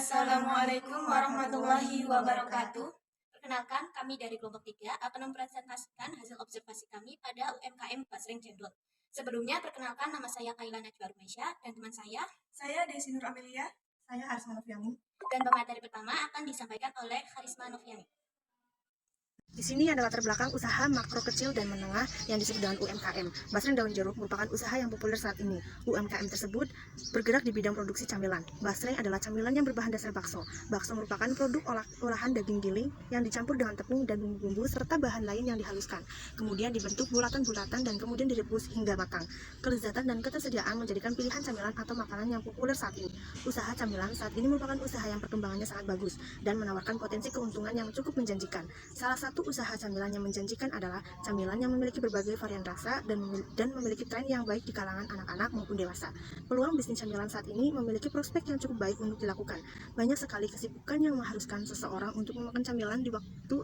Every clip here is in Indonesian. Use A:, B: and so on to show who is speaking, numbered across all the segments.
A: Assalamualaikum warahmatullahi wabarakatuh.
B: Perkenalkan, kami dari kelompok 3 akan mempresentasikan hasil observasi kami pada UMKM Basreng Jendol. Sebelumnya, perkenalkan, nama saya Kaila Najwa Rumeisya dan teman
A: Saya Desi Nur Amelia.
C: Saya Arsma Noviani.
B: Dan pemateri pertama akan disampaikan oleh Karisma Noviani.
C: Di sini adalah latar belakang usaha makro kecil dan menengah yang disebut dengan UMKM. Basreng Daun Jeruk merupakan usaha yang populer saat ini. UMKM tersebut bergerak di bidang produksi camilan. Basreng adalah camilan yang berbahan dasar bakso. Bakso merupakan produk olahan daging giling yang dicampur dengan tepung dan bumbu-bumbu serta bahan lain yang dihaluskan. Kemudian dibentuk bulatan-bulatan dan kemudian direbus hingga matang. Kelezatan dan ketersediaan menjadikan pilihan camilan atau makanan yang populer saat ini. Usaha camilan saat ini merupakan usaha yang perkembangannya sangat bagus dan menawarkan potensi keuntungan yang cukup menjanjikan. Salah satu usaha camilan yang menjanjikan adalah camilan yang memiliki berbagai varian rasa dan memiliki tren yang baik di kalangan anak-anak maupun dewasa. Peluang bisnis camilan saat ini memiliki prospek yang cukup baik untuk dilakukan. Banyak sekali kesibukan yang mengharuskan seseorang untuk memakan camilan di waktu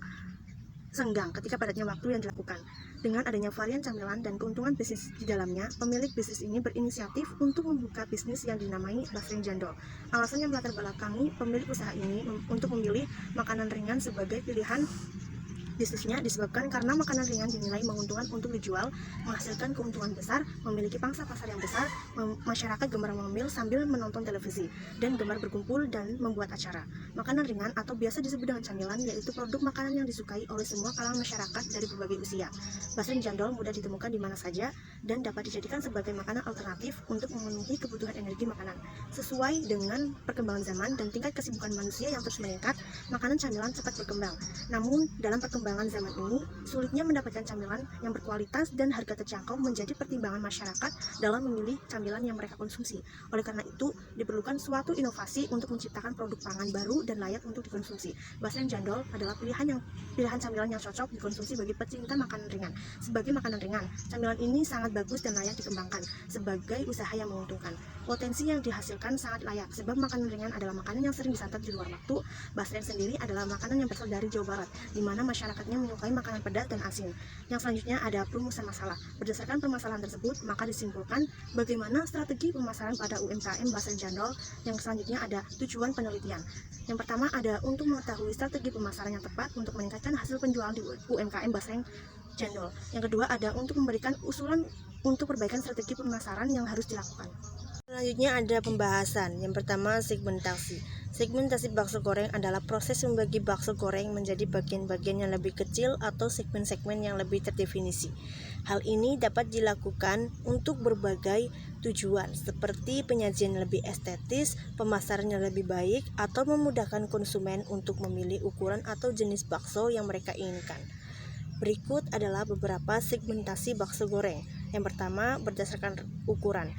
C: senggang ketika padatnya waktu yang dilakukan. Dengan adanya varian camilan dan keuntungan bisnis di dalamnya, pemilik bisnis ini berinisiatif untuk membuka bisnis yang dinamai Basreng Jendol. Alasan yang melatar belakangi pemilik usaha ini untuk memilih makanan ringan sebagai pilihan bisnisnya disebabkan karena makanan ringan dinilai menguntungkan untuk dijual, menghasilkan keuntungan besar, memiliki pangsa pasar yang besar, masyarakat gemar mengambil sambil menonton televisi, dan gemar berkumpul dan membuat acara. Makanan ringan atau biasa disebut dengan camilan yaitu produk makanan yang disukai oleh semua kalangan masyarakat dari berbagai usia. Basreng Jendol mudah ditemukan di mana saja dan dapat dijadikan sebagai makanan alternatif untuk memenuhi kebutuhan energi makanan. Sesuai dengan perkembangan zaman dan tingkat kesibukan manusia yang terus meningkat, makanan camilan cepat berkembang. Namun, dalam perkembangan zaman ini, sulitnya mendapatkan camilan yang berkualitas dan harga terjangkau menjadi pertimbangan masyarakat dalam memilih camilan yang mereka konsumsi. Oleh karena itu, diperlukan suatu inovasi untuk menciptakan produk pangan baru dan layak untuk dikonsumsi. Basreng Jendol adalah pilihan camilan yang cocok dikonsumsi bagi pecinta makanan ringan. Sebagai makanan ringan, camilan ini sangat bagus dan layak dikembangkan sebagai usaha yang menguntungkan. Potensi yang dihasilkan sangat layak sebab makanan ringan adalah makanan yang sering disantap di luar waktu. Basreng sendiri adalah makanan yang berasal dari Jawa Barat, di mana masyarakatnya menyukai makanan pedas dan asin. Yang selanjutnya ada perumusan masalah. Berdasarkan permasalahan tersebut, maka disimpulkan bagaimana strategi pemasaran pada UMKM Basreng Jendol. Yang selanjutnya ada tujuan penelitian. Yang pertama ada untuk mengetahui strategi pemasaran yang tepat untuk meningkatkan hasil penjualan di UMKM Basreng Jendol. Yang kedua ada untuk memberikan usulan untuk perbaikan strategi pemasaran yang harus dilakukan.
D: Selanjutnya ada pembahasan. Yang pertama, segmentasi. Segmentasi bakso goreng adalah proses membagi bakso goreng menjadi bagian-bagian yang lebih kecil atau segmen-segmen yang lebih terdefinisi. Hal ini dapat dilakukan untuk berbagai tujuan, seperti penyajian lebih estetis, pemasaran yang lebih baik, atau memudahkan konsumen untuk memilih ukuran atau jenis bakso yang mereka inginkan. Berikut adalah beberapa segmentasi bakso goreng. Yang pertama, berdasarkan ukuran.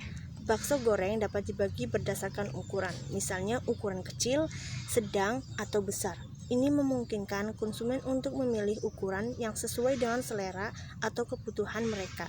D: Bakso goreng dapat dibagi berdasarkan ukuran, misalnya ukuran kecil, sedang, atau besar. Ini memungkinkan konsumen untuk memilih ukuran yang sesuai dengan selera atau kebutuhan mereka.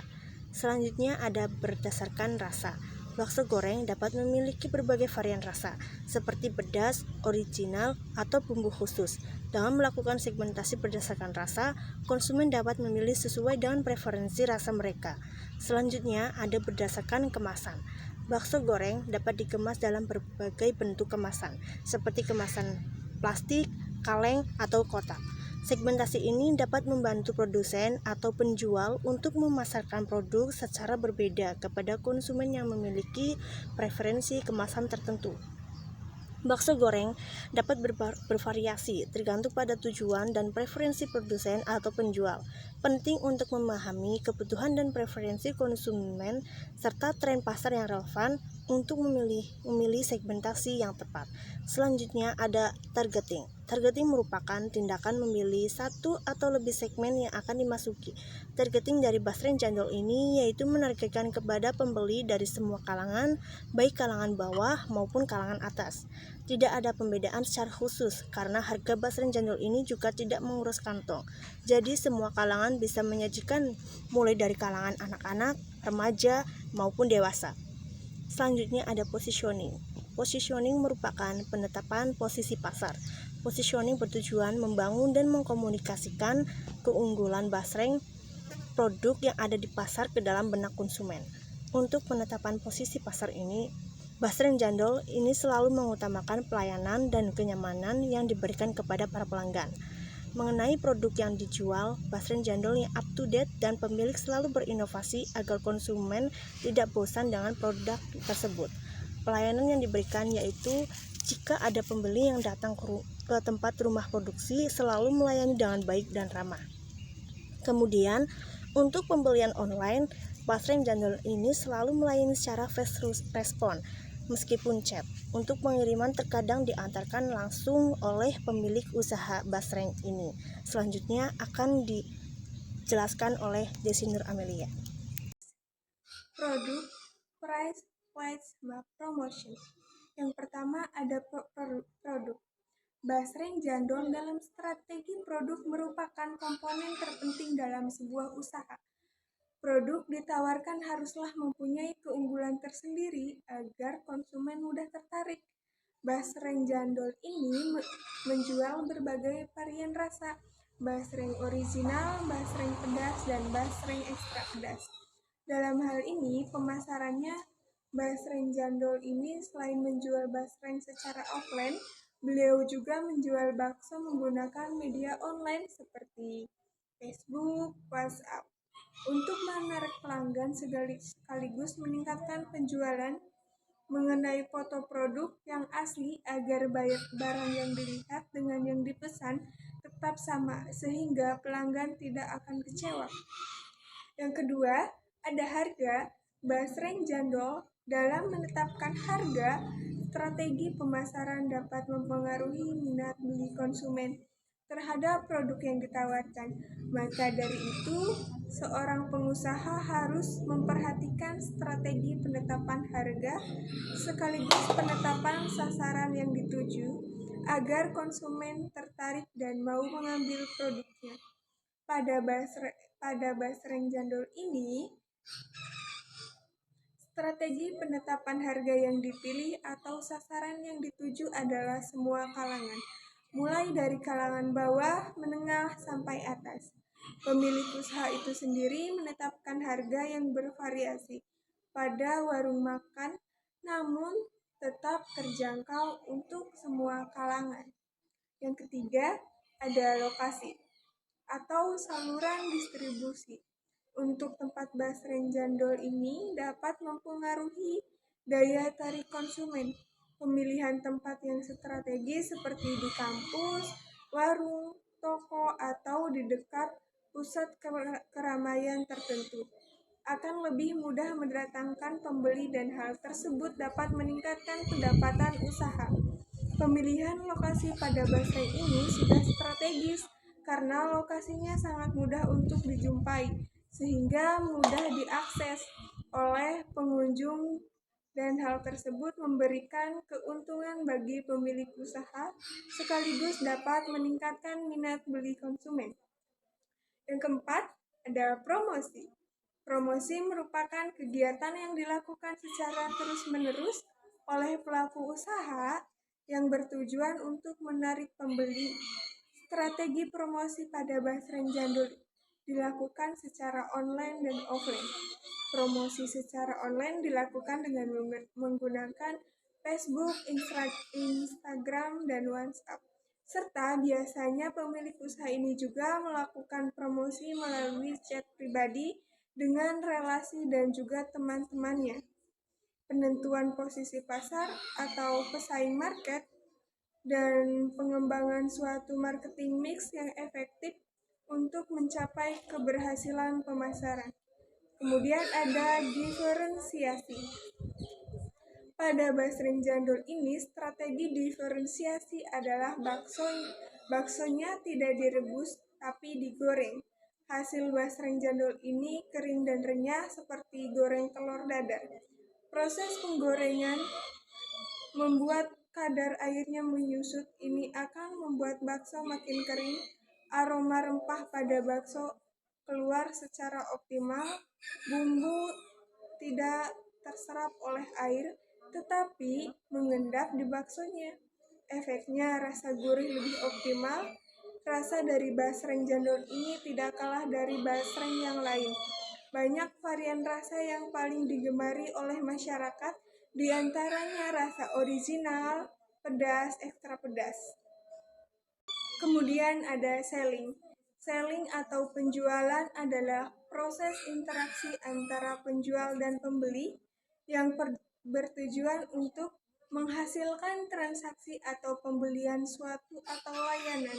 D: Selanjutnya ada berdasarkan rasa. Bakso goreng dapat memiliki berbagai varian rasa, seperti pedas, original, atau bumbu khusus. Dengan melakukan segmentasi berdasarkan rasa, konsumen dapat memilih sesuai dengan preferensi rasa mereka. Selanjutnya ada berdasarkan kemasan. Bakso goreng dapat dikemas dalam berbagai bentuk kemasan, seperti kemasan plastik, kaleng, atau kotak. Segmentasi ini dapat membantu produsen atau penjual untuk memasarkan produk secara berbeda kepada konsumen yang memiliki preferensi kemasan tertentu. Bakso goreng dapat bervariasi tergantung pada tujuan dan preferensi produsen atau penjual. Penting untuk memahami kebutuhan dan preferensi konsumen serta tren pasar yang relevan untuk memilih segmentasi yang tepat. Selanjutnya ada targeting. Targeting merupakan tindakan memilih satu atau lebih segmen yang akan dimasuki. Targeting dari Basreng Jendol ini yaitu menargetkan kepada pembeli dari semua kalangan, baik kalangan bawah maupun kalangan atas. Tidak ada pembedaan secara khusus karena harga Basreng Jendol ini juga tidak menguras kantong. Jadi semua kalangan bisa menyajikan mulai dari kalangan anak-anak, remaja maupun dewasa. Selanjutnya ada positioning. Positioning merupakan penetapan posisi pasar. Positioning bertujuan membangun dan mengkomunikasikan keunggulan Basreng produk yang ada di pasar ke dalam benak konsumen. Untuk penetapan posisi pasar ini Basreng Jandol ini selalu mengutamakan pelayanan dan kenyamanan yang diberikan kepada para pelanggan. Mengenai produk yang dijual, Basreng Jandol yang up to date dan pemilik selalu berinovasi agar konsumen tidak bosan dengan produk tersebut. Pelayanan yang diberikan yaitu jika ada pembeli yang datang ke tempat rumah produksi selalu melayani dengan baik dan ramah. Kemudian, untuk pembelian online, Basreng Jandol ini selalu melayani secara fast respon, meskipun chat. Untuk pengiriman terkadang diantarkan langsung oleh pemilik usaha Basreng ini. Selanjutnya akan dijelaskan oleh Desi Nur Amelia.
A: Produk, price, place, sama promotion. Yang pertama ada produk. Basreng Jandol dalam strategi produk merupakan komponen terpenting dalam sebuah usaha. Produk ditawarkan haruslah mempunyai keunggulan tersendiri agar konsumen mudah tertarik. Basreng Jandol ini menjual berbagai varian rasa, basreng original, basreng pedas, dan basreng ekstra pedas. Dalam hal ini, pemasarannya Basreng Jandol ini selain menjual basreng secara offline, beliau juga menjual bakso menggunakan media online seperti Facebook, WhatsApp. Untuk menarik pelanggan sekaligus meningkatkan penjualan, mengenai foto produk yang asli agar barang yang dilihat dengan yang dipesan tetap sama sehingga pelanggan tidak akan kecewa. Yang kedua, ada harga. Basreng Jandol dalam menetapkan harga, strategi pemasaran dapat mempengaruhi minat beli konsumen terhadap produk yang ditawarkan. Maka dari itu, seorang pengusaha harus memperhatikan strategi penetapan harga sekaligus penetapan sasaran yang dituju agar konsumen tertarik dan mau mengambil produknya. Pada Basreng Jandol ini, strategi penetapan harga yang dipilih atau sasaran yang dituju adalah semua kalangan, mulai dari kalangan bawah, menengah, sampai atas. Pemilik usaha itu sendiri menetapkan harga yang bervariasi pada warung makan, namun tetap terjangkau untuk semua kalangan. Yang ketiga, ada lokasi atau saluran distribusi. Untuk tempat Basreng Jandol ini dapat mempengaruhi daya tarik konsumen. Pemilihan tempat yang strategis seperti di kampus, warung, toko, atau di dekat pusat keramaian tertentu akan lebih mudah mendatangkan pembeli dan hal tersebut dapat meningkatkan pendapatan usaha. Pemilihan lokasi pada Basreng ini sudah strategis karena lokasinya sangat mudah untuk dijumpai sehingga mudah diakses oleh pengunjung dan hal tersebut memberikan keuntungan bagi pemilik usaha sekaligus dapat meningkatkan minat beli konsumen. Yang keempat, ada promosi. Promosi merupakan kegiatan yang dilakukan secara terus-menerus oleh pelaku usaha yang bertujuan untuk menarik pembeli. Strategi promosi pada Basreng Jandol dilakukan secara online dan offline. Promosi secara online dilakukan dengan menggunakan Facebook, Instagram, dan WhatsApp. Serta biasanya pemilik usaha ini juga melakukan promosi melalui chat pribadi dengan relasi dan juga teman-temannya. Penentuan posisi pasar atau pesaing market dan pengembangan suatu marketing mix yang efektif untuk mencapai keberhasilan pemasaran. Kemudian ada diferensiasi. Pada Basreng Jandol ini, strategi diferensiasi adalah baksonya tidak direbus tapi digoreng. Hasil Basreng Jandol ini kering dan renyah seperti goreng telur dadar. Proses penggorengan membuat kadar airnya menyusut. Ini akan membuat bakso makin kering. Aroma rempah pada bakso keluar secara optimal. Bumbu tidak terserap oleh air, tetapi mengendap di baksonya. Efeknya rasa gurih lebih optimal. Rasa dari Basreng Jandol ini tidak kalah dari basreng yang lain. Banyak varian rasa yang paling digemari oleh masyarakat Di antaranya rasa original, pedas, ekstra pedas. Kemudian ada selling. Selling atau penjualan adalah proses interaksi antara penjual dan pembeli yang bertujuan untuk menghasilkan transaksi atau pembelian suatu atau layanan.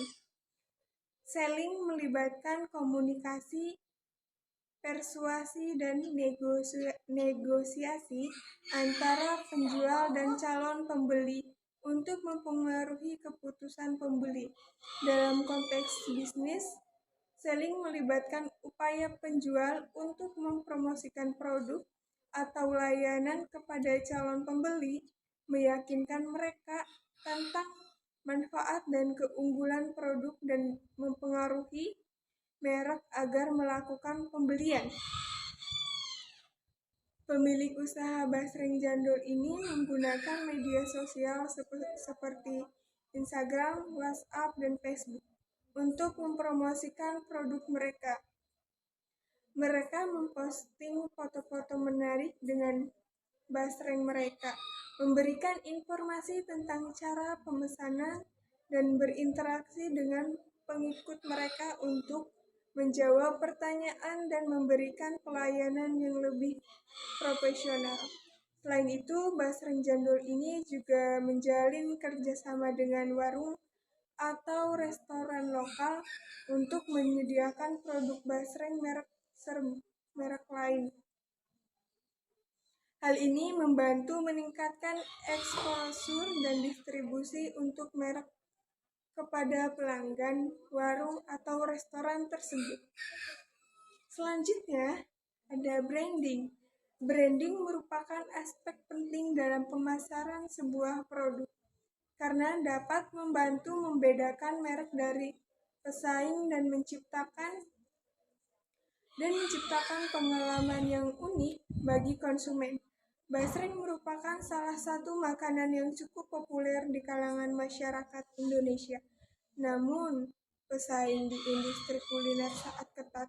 A: Selling melibatkan komunikasi, persuasi, dan negosiasi antara penjual dan calon pembeli untuk mempengaruhi keputusan pembeli. Dalam konteks bisnis, selling melibatkan upaya penjual untuk mempromosikan produk atau layanan kepada calon pembeli, meyakinkan mereka tentang manfaat dan keunggulan produk dan mempengaruhi merek agar melakukan pembelian. Pemilik usaha basreng jandol ini menggunakan media sosial seperti Instagram, WhatsApp, dan Facebook untuk mempromosikan produk mereka. Mereka memposting foto-foto menarik dengan basreng mereka, memberikan informasi tentang cara pemesanan, dan berinteraksi dengan pengikut mereka untuk menjawab pertanyaan dan memberikan pelayanan yang lebih profesional. Selain itu, basreng jandol ini juga menjalin kerjasama dengan warung atau restoran lokal untuk menyediakan produk basreng merek lain. Hal ini membantu meningkatkan eksposur dan distribusi untuk merek kepada pelanggan warung atau restoran tersebut. Selanjutnya, ada branding. Branding merupakan aspek penting dalam pemasaran sebuah produk karena dapat membantu membedakan merek dari pesaing dan menciptakan pengalaman yang unik bagi konsumen. Basreng merupakan salah satu makanan yang cukup populer di kalangan masyarakat Indonesia. Namun, pesaing di industri kuliner sangat ketat.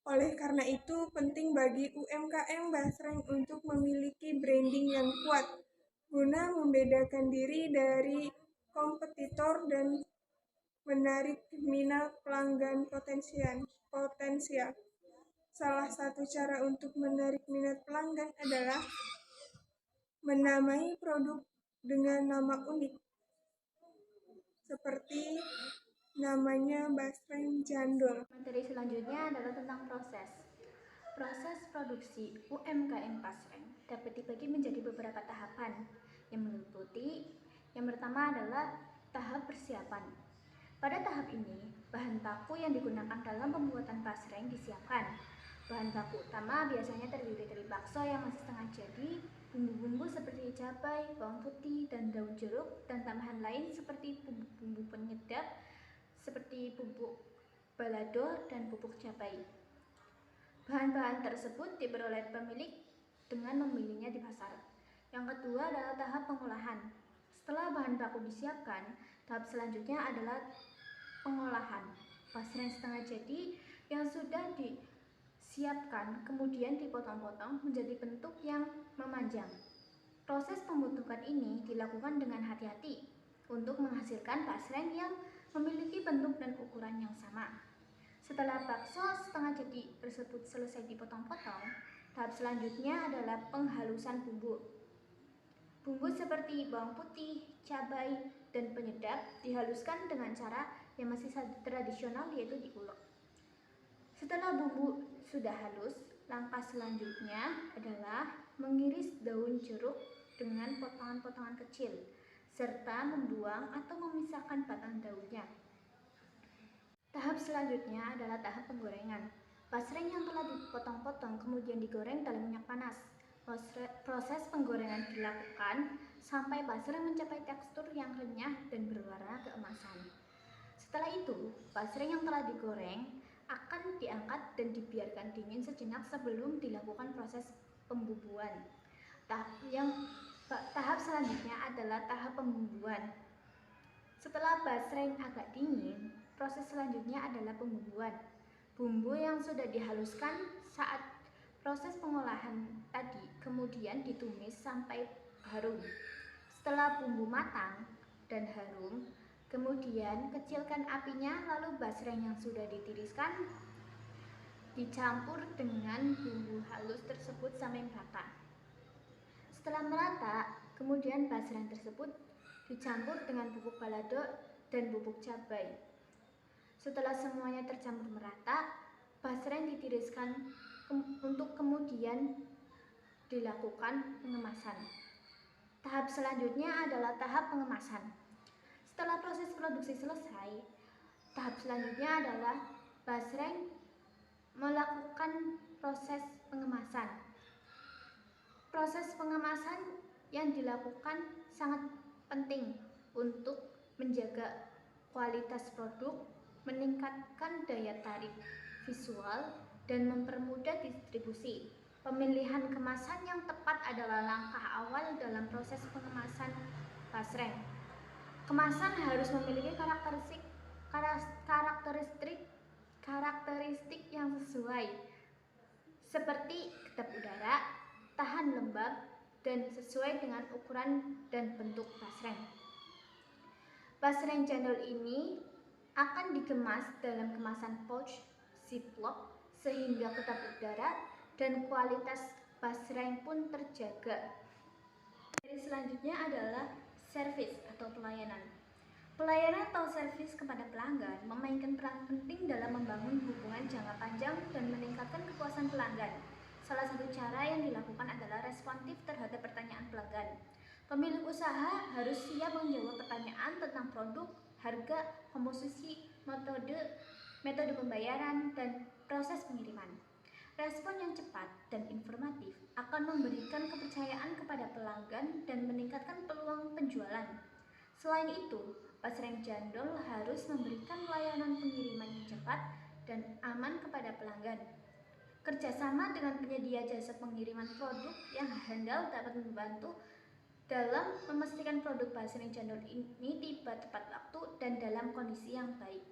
A: Oleh karena itu, penting bagi UMKM Basreng untuk memiliki branding yang kuat guna membedakan diri dari kompetitor dan menarik minat pelanggan potensial. Salah satu cara untuk menarik minat pelanggan adalah menamai produk dengan nama unik, seperti namanya basreng jandol.
E: Materi selanjutnya adalah tentang proses. Proses produksi UMKM Basreng dapat dibagi menjadi beberapa tahapan yang meliputi yang pertama adalah tahap persiapan. Pada tahap ini, bahan baku yang digunakan dalam pembuatan basreng disiapkan. Bahan baku utama biasanya terdiri dari bakso yang masih setengah jadi, bumbu-bumbu seperti cabai, bawang putih, dan daun jeruk, dan tambahan lain seperti bumbu-bumbu penyedap seperti bubuk balado dan bubuk cabai. Bahan-bahan tersebut diperoleh pemilik dengan membelinya di pasar. Yang kedua adalah tahap pengolahan. Setelah bahan baku disiapkan, tahap selanjutnya adalah pengolahan. Basreng setengah jadi yang sudah disiapkan kemudian dipotong-potong menjadi bentuk yang memanjang. Proses pembentukan ini dilakukan dengan hati-hati untuk menghasilkan basreng yang memiliki bentuk dan ukuran yang sama. Setelah bakso setengah jadi tersebut selesai dipotong-potong, tahap selanjutnya adalah penghalusan bumbu. Bumbu seperti bawang putih, cabai, dan penyedap dihaluskan dengan cara yang masih tradisional, yaitu diulek. Setelah bumbu sudah halus, langkah selanjutnya adalah mengiris daun jeruk dengan potongan-potongan kecil, serta membuang atau memisahkan batang daunnya. Tahap selanjutnya adalah tahap penggorengan. Basreng yang telah dipotong-potong kemudian digoreng dalam minyak panas. Proses penggorengan dilakukan sampai basreng mencapai tekstur yang renyah dan berwarna keemasan. Setelah itu, basreng yang telah digoreng akan diangkat dan dibiarkan dingin sejenak sebelum dilakukan proses pembubuhan. Tahap selanjutnya adalah tahap pembumbuan. Setelah basreng agak dingin, proses selanjutnya adalah pembumbuan. Bumbu yang sudah dihaluskan saat proses pengolahan tadi kemudian ditumis sampai harum. Setelah bumbu matang dan harum, kemudian kecilkan apinya, lalu basreng yang sudah ditiriskan dicampur dengan bumbu halus tersebut sampai merata. Setelah merata, kemudian basreng tersebut dicampur dengan bubuk balado dan bubuk cabai. Setelah semuanya tercampur merata, basreng ditiriskan untuk kemudian dilakukan pengemasan. Tahap selanjutnya adalah tahap pengemasan. Setelah proses produksi selesai, tahap selanjutnya adalah basreng melakukan proses pengemasan. Proses pengemasan yang dilakukan sangat penting untuk menjaga kualitas produk, meningkatkan daya tarik visual, dan mempermudah distribusi. Pemilihan kemasan yang tepat adalah langkah awal dalam proses pengemasan basreng. Kemasan harus memiliki karakteristik yang sesuai, seperti kedap udara, tahan lembab, dan sesuai dengan ukuran dan bentuk basreng. Basreng cendol ini akan dikemas dalam kemasan pouch ziplock sehingga kedap udara dan kualitas basreng pun terjaga. Selanjutnya adalah servis atau pelayanan. Pelayanan atau servis kepada pelanggan memainkan peran penting dalam membangun hubungan jangka panjang dan meningkatkan kepuasan pelanggan. Salah satu cara yang dilakukan adalah responsif terhadap pertanyaan pelanggan. Pemilik usaha harus siap menjawab pertanyaan tentang produk, harga, komposisi, metode pembayaran, dan proses pengiriman. Respon yang cepat dan informatif akan memberikan kepercayaan kepada pelanggan dan meningkatkan peluang penjualan. Selain itu, basreng cendol harus memberikan layanan pengiriman yang cepat dan aman kepada pelanggan. Kerjasama dengan penyedia jasa pengiriman produk yang handal dapat membantu dalam memastikan produk basreng cendol ini tiba tepat waktu dan dalam kondisi yang baik.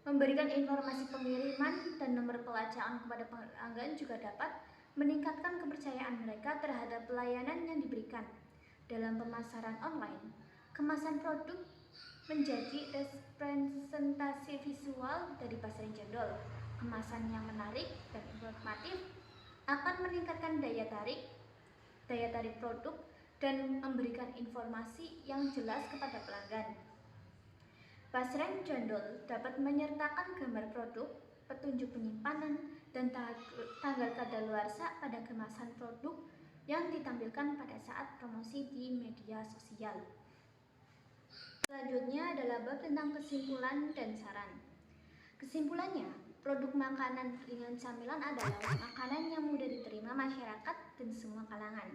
E: Memberikan informasi pengiriman dan nomor pelacaan kepada pelanggan juga dapat meningkatkan kepercayaan mereka terhadap pelayanan yang diberikan. Dalam pemasaran online, kemasan produk menjadi representasi visual dari basreng cendol. Kemasan yang menarik dan informatif akan meningkatkan daya tarik produk dan memberikan informasi yang jelas kepada pelanggan. Basreng cendol dapat menyertakan gambar produk, petunjuk penyimpanan, dan tanggal kadaluarsa pada kemasan produk yang ditampilkan pada saat promosi di media sosial. Selanjutnya adalah bab tentang kesimpulan dan saran. Kesimpulannya, produk makanan ringan camilan adalah makanan yang mudah diterima masyarakat dan semua kalangan.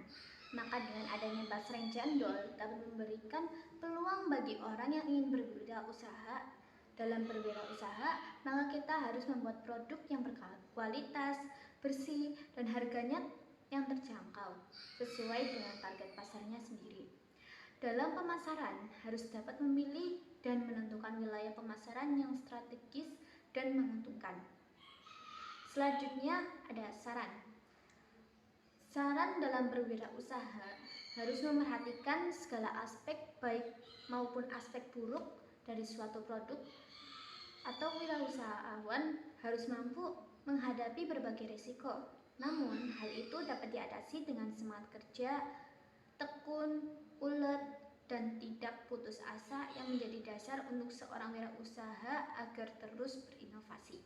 E: Maka dengan adanya basreng cendol dapat memberikan peluang bagi orang yang ingin berwirausaha. Dalam berwirausaha, maka kita harus membuat produk yang berkualitas, bersih, dan harganya yang terjangkau, sesuai dengan target pasarnya sendiri. Dalam pemasaran, harus dapat memilih dan menentukan wilayah pemasaran yang strategis dan menguntungkan. Selanjutnya ada saran. Saran dalam berwirausaha harus memerhatikan segala aspek baik maupun aspek buruk dari suatu produk, atau wirausahawan harus mampu menghadapi berbagai risiko. Namun, hal itu dapat diatasi dengan semangat kerja, tekun, ulet, dan tidak putus asa yang menjadi dasar untuk seorang wirausaha agar terus berinovasi.